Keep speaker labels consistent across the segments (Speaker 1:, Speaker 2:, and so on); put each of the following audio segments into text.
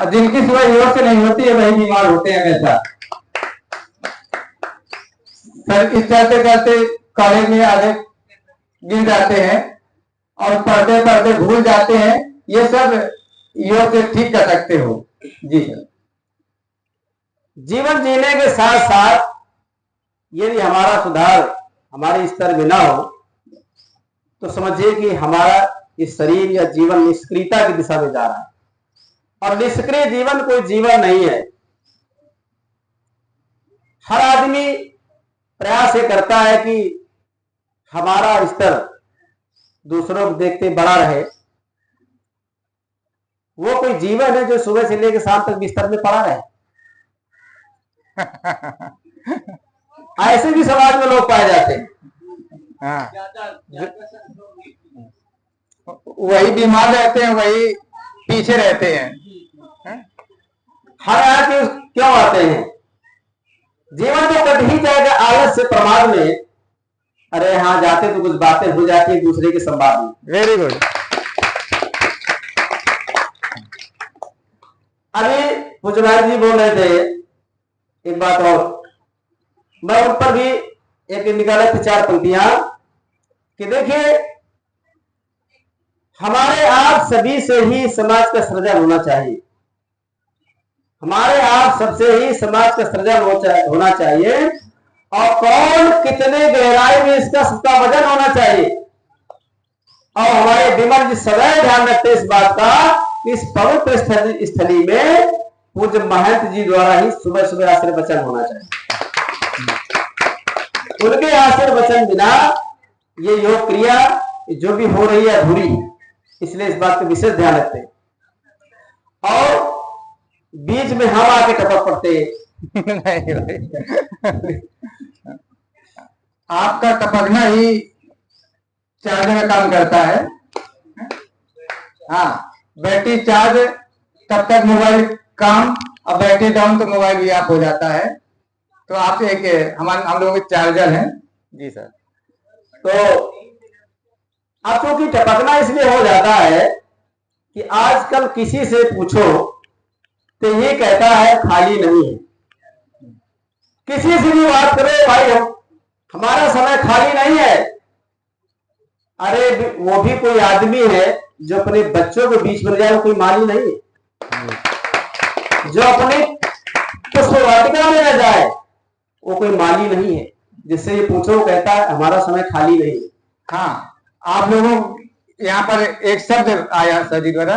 Speaker 1: और जिनकी सुबह योग से नहीं होती है वही बीमार होते हैं हमेशा। सर इस चलते करते कॉलेज में आधे गिर जाते हैं और पढ़ते पढ़ते भूल जाते हैं। ये सब योग से ठीक कर सकते हो। जी सर।
Speaker 2: जीवन जीने के साथ साथ यदि हमारा सुधार हमारे स्तर में ना हो तो समझिए कि हमारा इस शरीर या जीवन निष्क्रियता की दिशा में जा रहा है। और निष्क्रिय जीवन कोई जीवन नहीं है। हर आदमी प्रयास ये करता है कि हमारा स्तर दूसरों को देखते बड़ा रहे। वो कोई जीवन है जो सुबह से लेकर शाम तक बिस्तर में पड़ा रहे। ऐसे भी समाज में लोग पाए जाते हैं।
Speaker 1: हाँ। वही बीमार रहते हैं, वही पीछे रहते हैं।
Speaker 2: हर आदमी क्यों आते हैं? जीवन तो कट ही जाएगा आलस से प्रमाद में। अरे हाँ, जाते तो कुछ बातें हो जाती है दूसरे के संवाद में।
Speaker 1: Very good.
Speaker 2: अभी पुजनाथ जी बोल रहे थे एक बात और, मैं उन पर भी एक निकाले थे 4 पंक्तियां कि देखिए हमारे आप सभी से ही समाज का सृजन होना चाहिए। हमारे आप सबसे ही समाज का सृजन होना चाहिए। और कौन कितने गहराई में इसका वजन होना चाहिए। और हमारे विमल जी सदैव ध्यान रखते इस बात का कि इस पवित्र स्थली में पूज्य महंत जी द्वारा ही सुबह सुबह आशीर्वचन होना चाहिए। उनके आशीर्वचन बिना ये योग क्रिया जो भी हो रही है अधूरी है। इसलिए इस बात का विशेष ध्यान रखते हैं। और बीच में हम आके टपक पड़ते
Speaker 1: आपका टपकना ही चार्ज में काम करता है। हाँ, बैटरी चार्ज तब तक मोबाइल काम, और बैटरी डाउन तो मोबाइल भी ऑफ हो जाता है। तो आप एक हम लोगों के चार्जर हैं। जी सर।
Speaker 2: तो अब क्योंकि टपकना इसलिए हो जाता है कि आजकल किसी से पूछो तो ये कहता है खाली नहीं है। किसी से भी बात करो भाई हमारा समय खाली नहीं है। अरे वो भी कोई आदमी है जो अपने बच्चों के बीच में जाए, वो कोई माली नहीं है। जो अपने पुष्पवाटिका में न जाए वो कोई माली नहीं है। जिससे ये पूछो कहता है हमारा समय खाली नहीं है।
Speaker 1: हाँ, आप लोगों यहाँ पर एक शब्द आया सर जी द्वारा,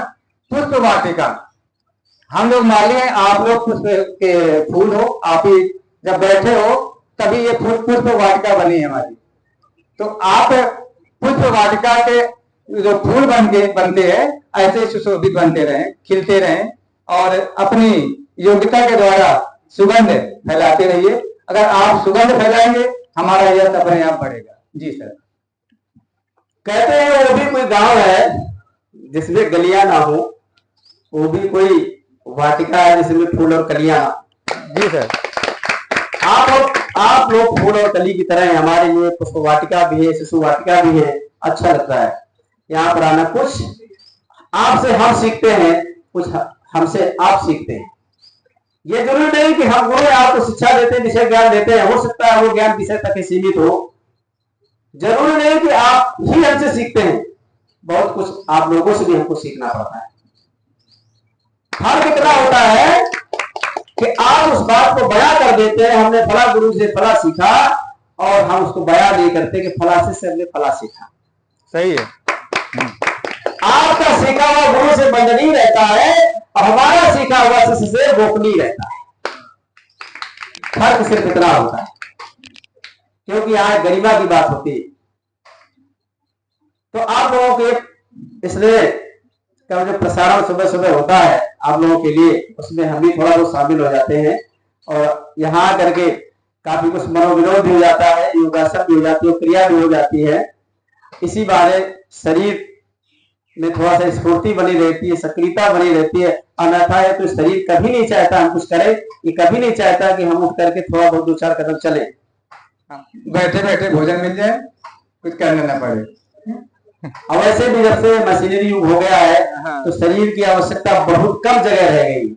Speaker 1: पुष्पवाटिका। हम लोग माली हैं, आप लोग पुष्प के फूल हो। आप ही जब बैठे हो तभी ये पुष्पवाटिका बनी है हमारी। तो आप पुष्पवाटिका के जो फूल बनते हैं ऐसे सुशोभित बनते रहें, खिलते रहें और अपनी योग्यता के द्वारा सुगंध फैलाते रहिए। अगर आप सुगंध फैलाएंगे हमारा यश अपने आप बढ़ेगा। जी सर।
Speaker 2: कहते हैं वो भी कोई गांव है जिसमें गलियां ना हो, वो भी कोई वाटिका है जिसमें फूल और कलियां ना।
Speaker 1: जी सर।
Speaker 2: आप लोग फूल और कली की तरह हैं। हमारे लिए पुष्प वाटिका भी है, शिशु वाटिका भी है। अच्छा लगता है यहाँ पर आना। कुछ आपसे हम सीखते हैं, कुछ हमसे आप सीखते हैं। ये जरूरी नहीं कि हम गुरु आपको शिक्षा देते हैं, विषय ज्ञान देते हैं। हो सकता है वो ज्ञान विषय तक ही सीमित हो। जरूरी नहीं कि आप ही हमसे सीखते हैं। बहुत कुछ आप लोगों से भी हमको सीखना पड़ता है। फर्क इतना होता है कि आप उस बात को बयां कर देते हैं, हमने फला गुरु से फला सीखा, और हम उसको बयां नहीं करते कि फला से हमने फला सीखा।
Speaker 1: सही है।
Speaker 2: आपका सीखा हुआ गुरु से बंधनीय रहता है और हमारा सीखा हुआ शिष्य से गोपनीय रहता है। फर्क सिर्फ इतना होता है, क्योंकि यहाँ गरिमा की बात होती है। तो आप लोगों के इसलिए का जो प्रसारण सुबह सुबह होता है आप लोगों के लिए, उसमें हम भी थोड़ा बहुत शामिल हो जाते हैं। और यहाँ करके काफी कुछ मनोविनोद भी हो जाता है, योगासन भी हो जाती है, क्रिया भी हो जाती है। इसी बहाने शरीर में थोड़ा सा स्फूर्ति बनी रहती है, सक्रियता बनी रहती है। अन्यथा है तो शरीर कभी नहीं चाहता हम कुछ करें, ये कभी नहीं चाहता कि हम उठ करके थोड़ा बहुत 2-4 कदम चले,
Speaker 1: बैठे बैठे भोजन मिल जाए, कुछ करना ना पड़े।
Speaker 2: और वैसे भी जब से मशीनरी युग हो गया है तो शरीर की आवश्यकता बहुत कम जगह रह गई।